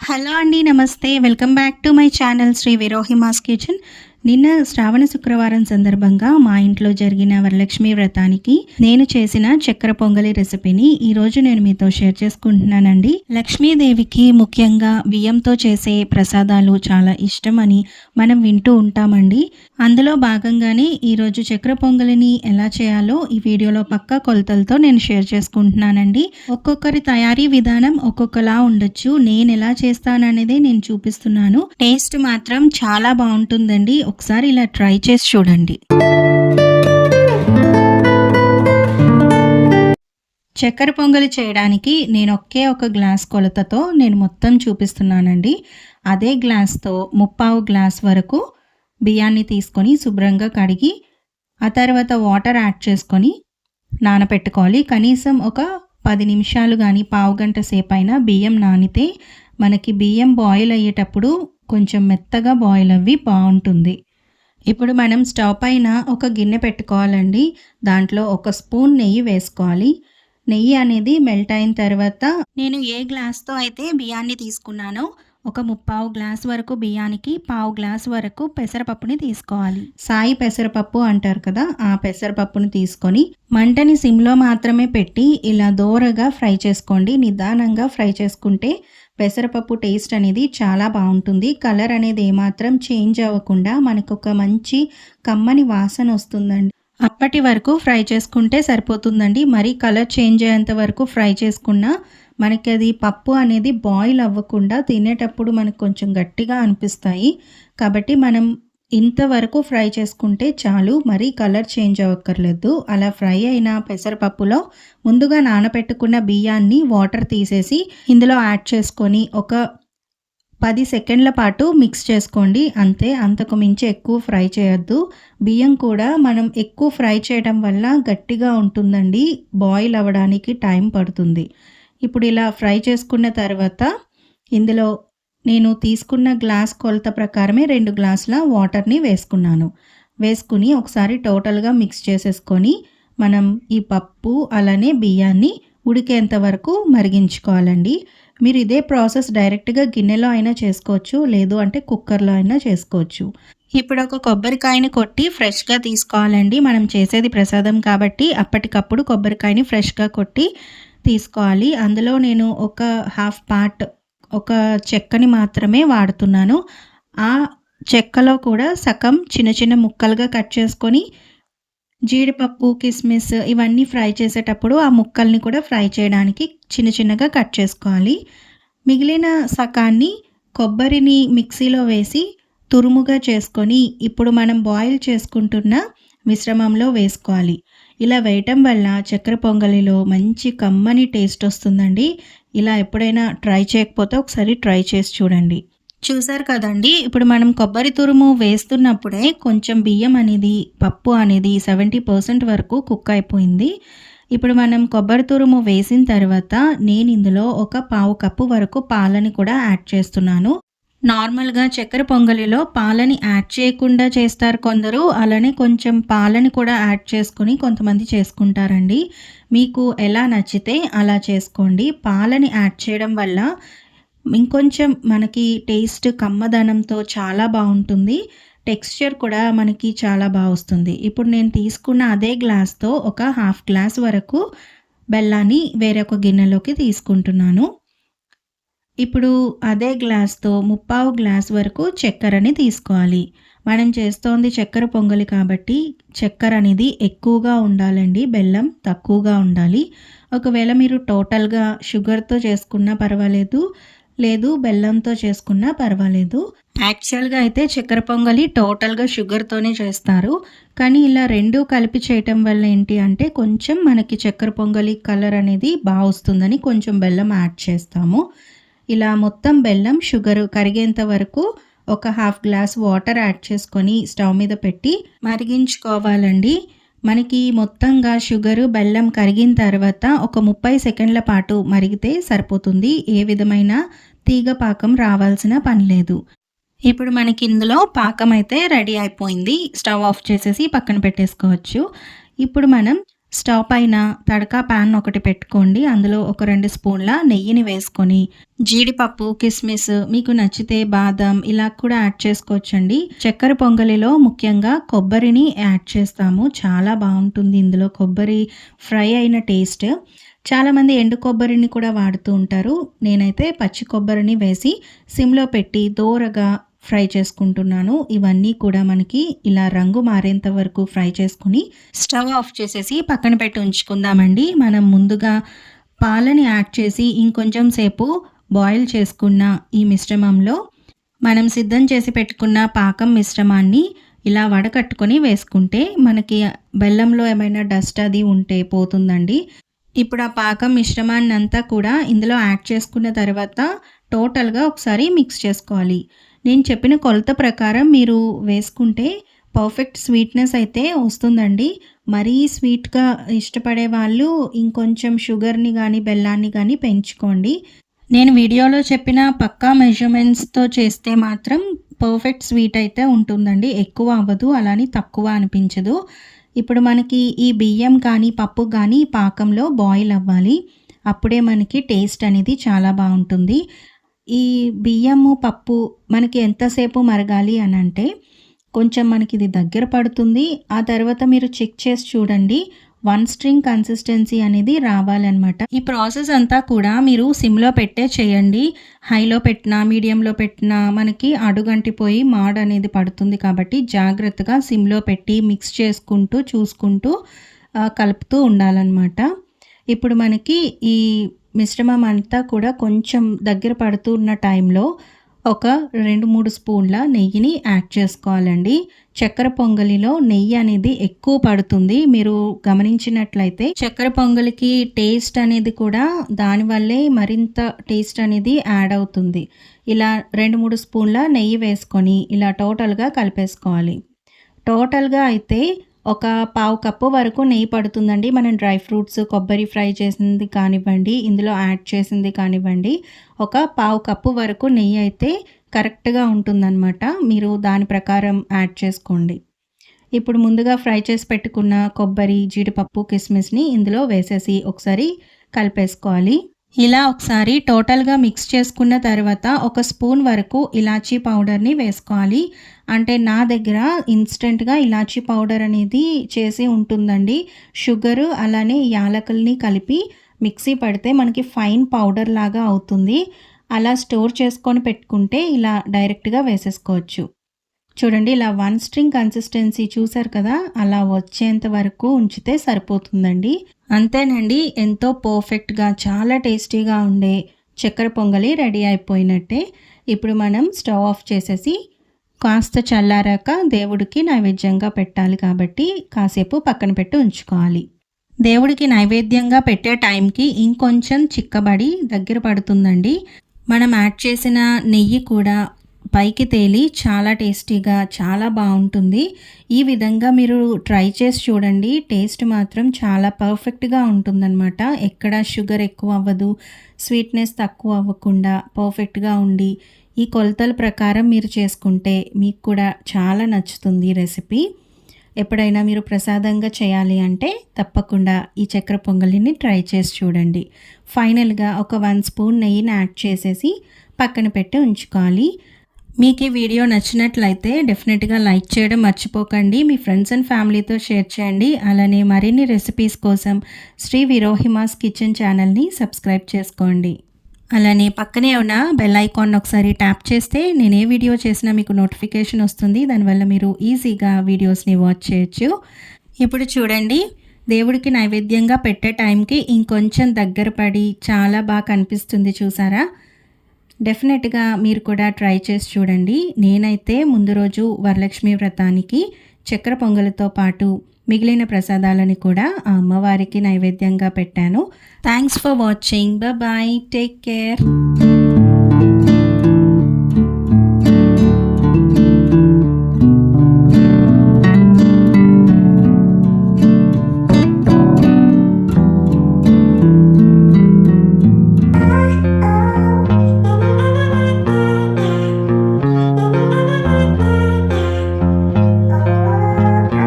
Hello అండి. నమస్తే. Welcome back to my channel Shri Virohimas kitchen. నిన్న శ్రావణ శుక్రవారం సందర్భంగా మా ఇంట్లో జరిగిన వరలక్ష్మి వ్రతానికి నేను చేసిన చక్కెర పొంగలి రెసిపీని ఈరోజు నేను మీతో షేర్ చేసుకుంటున్నానండి. లక్ష్మీదేవికి ముఖ్యంగా బియ్యంతో చేసే ప్రసాదాలు చాలా ఇష్టమని మనం వింటూ ఉంటామండి. అందులో భాగంగానే ఈరోజు చక్కెర పొంగలిని ఎలా చేయాలో ఈ వీడియోలో పక్కా కొలతలతో నేను షేర్ చేసుకుంటున్నానండి. ఒక్కొక్కరి తయారీ విధానం ఒక్కొక్కలా ఉండొచ్చు. నేను ఎలా చేస్తాననేదే నేను చూపిస్తున్నాను. టేస్ట్ మాత్రం చాలా బాగుంటుందండి. ఒకసారి ఇలా ట్రై చేసి చూడండి. చక్కెర పొంగలి చేయడానికి నేను ఒక గ్లాస్ కొలతతో నేను మొత్తం చూపిస్తున్నానండి. అదే గ్లాస్తో 3/4 గ్లాస్ వరకు బియ్యాన్ని తీసుకొని శుభ్రంగా కడిగి ఆ తర్వాత వాటర్ యాడ్ చేసుకొని నానపెట్టుకోవాలి. కనీసం ఒక 10 నిమిషాలు కానీ పావు గంట సేపు అయినా బియ్యం నానితే మనకి బియ్యం బాయిల్ అయ్యేటప్పుడు కొంచెం మెత్తగా బాయిల్ అవ్వి బాగుంటుంది. ఇప్పుడు మనం స్టవ్ పైన ఒక గిన్నె పెట్టుకోవాలండి. దాంట్లో ఒక స్పూన్ నెయ్యి వేసుకోవాలి. నెయ్యి అనేది మెల్ట్ అయిన తర్వాత నేను ఏ గ్లాస్తో అయితే బియ్యాన్ని తీసుకున్నానో ఒక 3/4 గ్లాస్ వరకు బియ్యానికి పావు గ్లాస్ వరకు పెసరపప్పుని తీసుకోవాలి. సాయి పెసరపప్పు అంటారు కదా, ఆ పెసరపప్పుని తీసుకొని మంటని సిమ్లో మాత్రమే పెట్టి ఇలా దోరగా ఫ్రై చేసుకోండి. నిదానంగా ఫ్రై చేసుకుంటే పెసరపప్పు టేస్ట్ అనేది చాలా బాగుంటుంది. కలర్ అనేది ఏమాత్రం చేంజ్ అవ్వకుండా మనకు ఒక మంచి కమ్మని వాసన వస్తుందండి. అప్పటి వరకు ఫ్రై చేసుకుంటే సరిపోతుందండి. మరి కలర్ చేంజ్ అయ్యేంత వరకు ఫ్రై చేసుకున్నా మనకి అది పప్పు అనేది బాయిల్ అవ్వకుండా తినేటప్పుడు మనకు కొంచెం గట్టిగా అనిపిస్తాయి. కాబట్టి మనం ఇంతవరకు ఫ్రై చేసుకుంటే చాలు, మరీ కలర్ చేంజ్ అవ్వక్కర్లేదు. అలా ఫ్రై అయిన పెసరపప్పులో ముందుగా నానబెట్టుకున్న బియ్యాన్ని వాటర్ తీసేసి ఇందులో యాడ్ చేసుకొని ఒక 10 సెకండ్ల పాటు మిక్స్ చేసుకోండి. అంతే, అంతకు మించి ఎక్కువ ఫ్రై చేయొద్దు. బియ్యం కూడా మనం ఎక్కువ ఫ్రై చేయడం వల్ల గట్టిగా ఉంటుందండి, బాయిల్ అవ్వడానికి టైం పడుతుంది. ఇప్పుడు ఇలా ఫ్రై చేసుకున్న తర్వాత ఇందులో నేను తీసుకున్న గ్లాస్ కొలత ప్రకారమే 2 గ్లాసుల వాటర్ని వేసుకుని ఒకసారి టోటల్గా మిక్స్ చేసేసుకొని మనం ఈ పప్పు అలానే బియ్యాన్ని ఉడికేంత వరకు మరిగించుకోవాలండి. మీరు ఇదే ప్రాసెస్ డైరెక్ట్గా గిన్నెలో అయినా చేసుకోవచ్చు, లేదు అంటే కుక్కర్లో అయినా చేసుకోవచ్చు. ఇప్పుడు ఒక కొబ్బరికాయని కొట్టి ఫ్రెష్గా తీసుకోవాలండి. మనం చేసేది ప్రసాదం కాబట్టి అప్పటికప్పుడు కొబ్బరికాయని ఫ్రెష్గా కొట్టి తీసుకోవాలి. అందులో నేను ఒక హాఫ్ పార్ట్ ఒక చెక్కని మాత్రమే వాడుతున్నాను. ఆ చెక్కలో కూడా సగం చిన్న చిన్న ముక్కలుగా కట్ చేసుకొని జీడిపప్పు, కిస్మిస్ ఇవన్నీ ఫ్రై చేసేటప్పుడు ఆ ముక్కల్ని కూడా ఫ్రై చేయడానికి చిన్న చిన్నగా కట్ చేసుకోవాలి. మిగిలిన సగాన్ని కొబ్బరిని మిక్సీలో వేసి తురుముగా చేసుకొని ఇప్పుడు మనం బాయిల్ చేసుకుంటున్న మిశ్రమంలో వేసుకోవాలి. ఇలా వేయటం వల్ల చక్కెర పొంగలిలో మంచి కమ్మని టేస్ట్ వస్తుందండి. ఇలా ఎప్పుడైనా ట్రై చేయకపోతే ఒకసారి ట్రై చేసి చూడండి. చూసారు కదండి, ఇప్పుడు మనం కొబ్బరి తురుము వేస్తున్నప్పుడే కొంచెం బియ్యం అనేది పప్పు అనేది 70% వరకు కుక్ అయిపోయింది. ఇప్పుడు మనం కొబ్బరి తురుము వేసిన తర్వాత నేను ఇందులో ఒక పావు కప్పు వరకు పాలని కూడా యాడ్ చేస్తున్నాను. నార్మల్గా చక్కెర పొంగలిలో పాలని యాడ్ చేయకుండా చేస్తారు కొందరు, అలానే కొంచెం పాలని కూడా యాడ్ చేసుకొని కొంతమంది చేసుకుంటారండి. మీకు ఎలా నచ్చితే అలా చేసుకోండి. పాలని యాడ్ చేయడం వల్ల ఇంకొంచెం మనకి టేస్ట్ కమ్మదనంతో చాలా బాగుంటుంది. టెక్స్చర్ కూడా మనకి చాలా బాగా వస్తుంది. ఇప్పుడు నేను తీసుకున్న అదే గ్లాస్తో ఒక హాఫ్ గ్లాస్ వరకు బెల్లాన్ని వేరొక గిన్నెలోకి తీసుకుంటున్నాను. ఇప్పుడు అదే గ్లాస్తో 3/4 గ్లాస్ వరకు చక్కెరని తీసుకోవాలి. మనం చేస్తోంది చక్కెర పొంగలి కాబట్టి చక్కెర అనేది ఎక్కువగా ఉండాలండి, బెల్లం తక్కువగా ఉండాలి. ఒకవేళ మీరు టోటల్గా షుగర్తో చేసుకున్నా పర్వాలేదు, లేదు బెల్లంతో చేసుకున్నా పర్వాలేదు. యాక్చువల్గా అయితే చక్కెర పొంగలి టోటల్గా షుగర్తోనే చేస్తారు. కానీ ఇలా రెండూ కలిపి చేయటం వల్ల ఏంటి అంటే కొంచెం మనకి చక్కెర పొంగలి కలర్ అనేది బాగా వస్తుందని కొంచెం బెల్లం యాడ్ చేస్తాము. ఇలా మొత్తం బెల్లం షుగర్ కరిగేంత వరకు ఒక హాఫ్ గ్లాస్ వాటర్ యాడ్ చేసుకొని స్టవ్ మీద పెట్టి మరిగించుకోవాలండి. మనకి మొత్తంగా షుగరు బెల్లం కరిగిన తర్వాత ఒక 30 సెకండ్ల పాటు మరిగితే సరిపోతుంది. ఏ విధమైన తీగ పాకం రావాల్సిన పని లేదు. ఇప్పుడు మనకి ఇందులో పాకం అయితే రెడీ అయిపోయింది. స్టవ్ ఆఫ్ చేసేసి పక్కన పెట్టేసుకోవచ్చు. ఇప్పుడు మనం స్టవ్ పైన తడకా ప్యాన్ ఒకటి పెట్టుకోండి. అందులో ఒక 2 స్పూన్ల నెయ్యిని వేసుకొని జీడిపప్పు, కిస్మిస్ మీకు నచ్చితే బాదం ఇలా కూడా యాడ్ చేసుకోవచ్చండి. చక్కెర పొంగలిలో ముఖ్యంగా కొబ్బరిని యాడ్ చేస్తాము. చాలా బాగుంటుంది ఇందులో కొబ్బరి ఫ్రై అయిన టేస్ట్. చాలామంది ఎండు కొబ్బరిని కూడా వాడుతూ ఉంటారు. నేనైతే పచ్చి కొబ్బరిని వేసి సిమ్లో పెట్టి దోరగా ఫ్రై చేసుకుంటున్నాను. ఇవన్నీ కూడా మనకి ఇలా రంగు మారేంత వరకు ఫ్రై చేసుకుని స్టవ్ ఆఫ్ చేసేసి పక్కన పెట్టి ఉంచుకుందామండి. మనం ముందుగా పాలని యాడ్ చేసి ఇంకొంచెం సేపు బాయిల్ చేసుకున్న ఈ మిశ్రమంలో మనం సిద్ధం చేసి పెట్టుకున్న పాకం మిశ్రమాన్ని ఇలా వడకట్టుకొని వేసుకుంటే మనకి బెల్లంలో ఏమైనా డస్ట్ అది ఉంటే పోతుందండి. ఇప్పుడు ఆ పాకం మిశ్రమాన్ని అంతా కూడా ఇందులో యాడ్ చేసుకున్న తర్వాత టోటల్గా ఒకసారి మిక్స్ చేసుకోవాలి. నేను చెప్పిన కొలత ప్రకారం మీరు వేసుకుంటే పర్ఫెక్ట్ స్వీట్నెస్ అయితే వస్తుందండి. మరీ స్వీట్గా ఇష్టపడే వాళ్ళు ఇంకొంచెం షుగర్ని కానీ బెల్లాన్ని కానీ పెంచుకోండి. నేను వీడియోలో చెప్పిన పక్కా మెజర్మెంట్స్తో చేస్తే మాత్రం పర్ఫెక్ట్ స్వీట్ అయితే ఉంటుందండి. ఎక్కువ అవ్వదు, అలానే తక్కువ అనిపించదు. ఇప్పుడు మనకి ఈ బియ్యం కానీ పప్పు కానీ పాకంలో బాయిల్ అవ్వాలి. అప్పుడే మనకి టేస్ట్ అనేది చాలా బాగుంటుంది. ఈ బియ్యము పప్పు మనకి ఎంతసేపు మరగాలి అని అంటే కొంచెం మనకి ఇది దగ్గర పడుతుంది. ఆ తర్వాత మీరు చెక్ చేసి చూడండి, 1 స్ట్రింగ్ కన్సిస్టెన్సీ అనేది రావాలన్నమాట. ఈ ప్రాసెస్ అంతా కూడా మీరు సిమ్లో పెట్టే చేయండి. హైలో పెట్టినా మీడియంలో పెట్టినా మనకి అడుగంటిపోయి మాడ అనేది పడుతుంది. కాబట్టి జాగ్రత్తగా సిమ్లో పెట్టి మిక్స్ చేసుకుంటూ చూసుకుంటూ కలుపుతూ ఉండాలన్నమాట. ఇప్పుడు మనకి ఈ మిశ్రమం అంతా కూడా కొంచెం దగ్గర పడుతూ ఉన్న టైంలో ఒక 2-3 స్పూన్ల నెయ్యిని యాడ్ చేసుకోవాలండి. చక్కెర పొంగలిలో నెయ్యి అనేది ఎక్కువ పడుతుంది. మీరు గమనించినట్లయితే చక్కెర పొంగలికి టేస్ట్ అనేది కూడా దానివల్లే మరింత టేస్ట్ అనేది యాడ్ అవుతుంది. ఇలా 2-3 స్పూన్ల నెయ్యి వేసుకొని ఇలా టోటల్గా కలిపేసుకోవాలి. టోటల్గా అయితే ఒక పావు కప్పు వరకు నెయ్యి పడుతుందండి. మనం డ్రై ఫ్రూట్స్, కొబ్బరి ఫ్రై చేసింది కానివ్వండి, ఇందులో యాడ్ చేసింది కానివ్వండి, ఒక పావు కప్పు వరకు నెయ్యి అయితే కరెక్ట్గా ఉంటుందన్నమాట. మీరు దాని ప్రకారం యాడ్ చేసుకోండి. ఇప్పుడు ముందుగా ఫ్రై చేసి పెట్టుకున్న కొబ్బరి, జీడిపప్పు, కిస్మిస్ని ఇందులో వేసేసి ఒకసారి కలిపేసుకోవాలి. ఇలా ఒకసారి టోటల్గా మిక్స్ చేసుకున్న తర్వాత ఒక స్పూన్ వరకు ఇలాచీ పౌడర్ని వేసుకోవాలి. అంటే నా దగ్గర ఇన్స్టెంట్గా ఇలాచీ పౌడర్ అనేది చేసి ఉంటుందండి. షుగరు అలానే యాలకుల్ని కలిపి మిక్సీ పడితే మనకి ఫైన్ పౌడర్ లాగా అవుతుంది. అలా స్టోర్ చేసుకొని పెట్టుకుంటే ఇలా డైరెక్ట్గా వేసేసుకోవచ్చు. చూడండి, ఇలా 1 స్ట్రింగ్ కన్సిస్టెన్సీ చూసారు కదా, అలా వచ్చేంత వరకు ఉంచితే సరిపోతుందండి. అంతేనండి, ఎంతో పర్ఫెక్ట్గా చాలా టేస్టీగా ఉండే చక్కెర పొంగలి రెడీ అయిపోయినట్టే. ఇప్పుడు మనం స్టవ్ ఆఫ్ చేసేసి కాస్త చల్లారాక దేవుడికి నైవేద్యంగా పెట్టాలి కాబట్టి కాసేపు పక్కన పెట్టి ఉంచుకోవాలి. దేవుడికి నైవేద్యంగా పెట్టే టైంకి ఇంకొంచెం చిక్కబడి దగ్గర పడుతుందండి. మనం యాడ్ చేసిన నెయ్యి కూడా పైకి తేలి చాలా టేస్టీగా చాలా బాగుంటుంది. ఈ విధంగా మీరు ట్రై చేసి చూడండి. టేస్ట్ మాత్రం చాలా పర్ఫెక్ట్గా ఉంటుందన్నమాట. ఎక్కడ షుగర్ ఎక్కువ అవ్వదు, స్వీట్నెస్ తక్కువ అవ్వకుండా పర్ఫెక్ట్గా ఉండి ఈ కొలతల ప్రకారం మీరు చేసుకుంటే మీకు కూడా చాలా నచ్చుతుంది రెసిపీ. ఎప్పుడైనా మీరు ప్రసాదంగా చేయాలి అంటే తప్పకుండా ఈ చక్కెర పొంగలిని ట్రై చేసి చూడండి. ఫైనల్గా ఒక 1 స్పూన్ నెయ్యిని యాడ్ చేసేసి పక్కన పెట్టి ఉంచుకోవాలి. మీకు ఈ వీడియో నచ్చినట్లయితే డెఫినెట్గా లైక్ చేయడం మర్చిపోకండి. మీ ఫ్రెండ్స్ అండ్ ఫ్యామిలీతో షేర్ చేయండి. అలానే మరిన్ని రెసిపీస్ కోసం శ్రీ విరోహిమాస్ కిచెన్ ఛానల్ని సబ్స్క్రైబ్ చేసుకోండి. అలానే పక్కనే ఉన్న బెల్ ఐకాన్ ఒకసారి ట్యాప్ చేస్తే నేను ఏ వీడియో చేసినా మీకు నోటిఫికేషన్ వస్తుంది. దానివల్ల మీరు ఈజీగా వీడియోస్ని వాచ్ చేయొచ్చు. ఇప్పుడు చూడండి, దేవుడికి నైవేద్యంగా పెట్టే టైంకి ఇంకొంచెం దగ్గర పడి చాలా బాగా కనిపిస్తుంది చూసారా. డెఫినెట్గా మీరు కూడా ట్రై చేసి చూడండి. నేనైతే ముందు రోజు వరలక్ష్మి వ్రతానికి చక్కెర పొంగలితో పాటు మిగిలిన ప్రసాదాలని కూడా ఆ అమ్మవారికి నైవేద్యంగా పెట్టాను. Thanks for watching. Bye, take care.